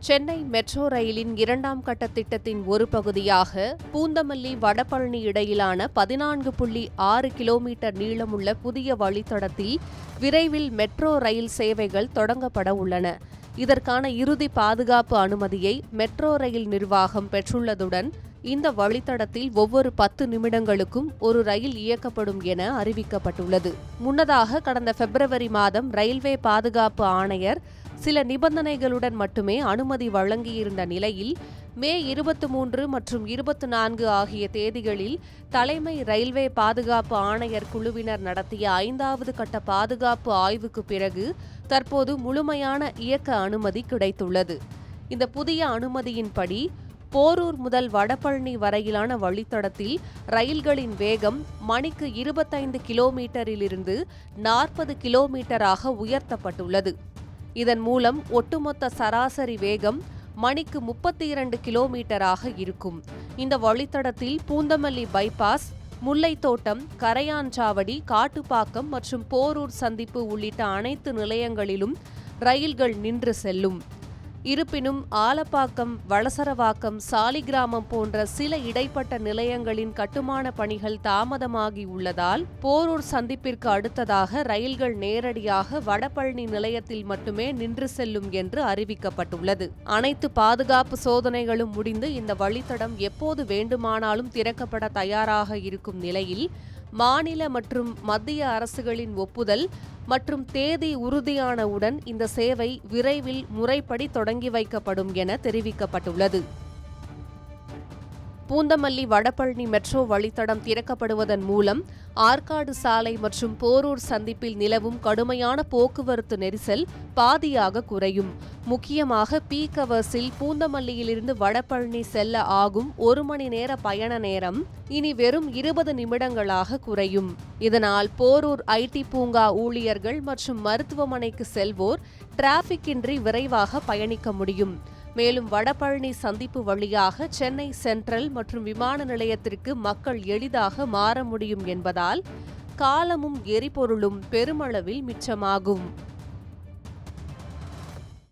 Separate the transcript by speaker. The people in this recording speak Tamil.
Speaker 1: சென்னை மெட்ரோ ரயிலின் 2ஆம் கட்ட திட்டத்தின் ஒரு பகுதியாக பூந்தமல்லி வடபழனி இடையிலான 14.6 கிலோமீட்டர் நீளமுள்ள புதிய வழித்தடத்தில் விரைவில் மெட்ரோ ரயில் சேவைகள் தொடங்கப்பட உள்ளன. இதற்கான இறுதி பாதுகாப்பு அனுமதியை மெட்ரோ ரயில் நிர்வாகம் பெற்றுள்ளதுடன் இந்த வழித்தடத்தில் ஒவ்வொரு 10 நிமிடங்களுக்கும் ஒரு ரயில் இயக்கப்படும் என அறிவிக்கப்பட்டுள்ளது. முன்னதாக கடந்த பிப்ரவரி மாதம் ரயில்வே பாதுகாப்பு ஆணையர் சில நிபந்தனைகளுடன் மட்டுமே அனுமதி வழங்கியிருந்த நிலையில் மே 23 மற்றும் 24 ஆகிய தேதிகளில் தலைமை ரயில்வே பாதுகாப்பு ஆணையர் குழுவினர் நடத்திய 5வது கட்ட பாதுகாப்பு ஆய்வுக்கு பிறகு தற்போது முழுமையான இயக்க அனுமதி கிடைத்துள்ளது. இந்த புதிய அனுமதியின்படி போரூர் முதல் வடபழனி வரையிலான வழித்தடத்தில் ரயில்களின் வேகம் மணிக்கு 25 கிலோமீட்டரிலிருந்து 40 கிலோமீட்டராக உயர்த்தப்பட்டுள்ளது. இதன் மூலம் ஒட்டுமொத்த சராசரி வேகம் மணிக்கு 32 கிலோமீட்டராக இருக்கும். இந்த வழித்தடத்தில் பூந்தமல்லி பைபாஸ், முல்லைத்தோட்டம், கரையான்சாவடி, காட்டுப்பாக்கம் மற்றும் போரூர் சந்திப்பு உள்ளிட்ட அனைத்து நிலையங்களிலும் ரயில்கள் நின்று செல்லும். இருப்பினும் ஆலப்பாக்கம், வளசரவாக்கம், சாலிகிராமம் போன்ற சில இடைப்பட்ட நிலையங்களின் கட்டுமான பணிகள் தாமதமாகி உள்ளதால் போரூர் சந்திப்பிற்கு அடுத்ததாக ரயில்கள் நேரடியாக வடபழனி நிலையத்தில் மட்டுமே நின்று செல்லும் என்று அறிவிக்கப்பட்டுள்ளது. அனைத்து பாதுகாப்பு சோதனைகளும் முடிந்து இந்த வழித்தடம் எப்போது வேண்டுமானாலும் திறக்கப்பட தயாராக இருக்கும் நிலையில் மாநில மற்றும் மத்திய அரசுகளின் ஒப்புதல் மற்றும் தேதி உறுதியானவுடன் இந்த சேவை விரைவில் முறைப்படி தொடங்கி வைக்கப்படும் என தெரிவிக்கப்பட்டுள்ளது. பூந்தமல்லி வடபழனி மெட்ரோ வழித்தடம் திறக்கப்படுவதன் மூலம் ஆற்காடு சாலை மற்றும் போரூர் சந்திப்பில் நிலவும் கடுமையான போக்குவரத்து நெரிசல் பாதியாக குறையும். முக்கியமாக பீக் ஹவர்ஸில் பூந்தமல்லியிலிருந்து வடபழனி செல்ல ஆகும் 1 மணி நேர பயண நேரம் இனி வெறும் 20 நிமிடங்களாக குறையும். இதனால் போரூர் ஐடி பூங்கா ஊழியர்கள் மற்றும் மருத்துவமனைக்கு செல்வோர் டிராபிக் இன்றி விரைவாக பயணிக்க முடியும். மேலும் வடபழனி சந்திப்பு வழியாக சென்னை சென்ட்ரல் மற்றும் விமான நிலையத்திற்கு மக்கள் எளிதாக மாற முடியும் என்பதால் காலமும் எரிபொருளும் பெருமளவில் மிச்சமாகும்.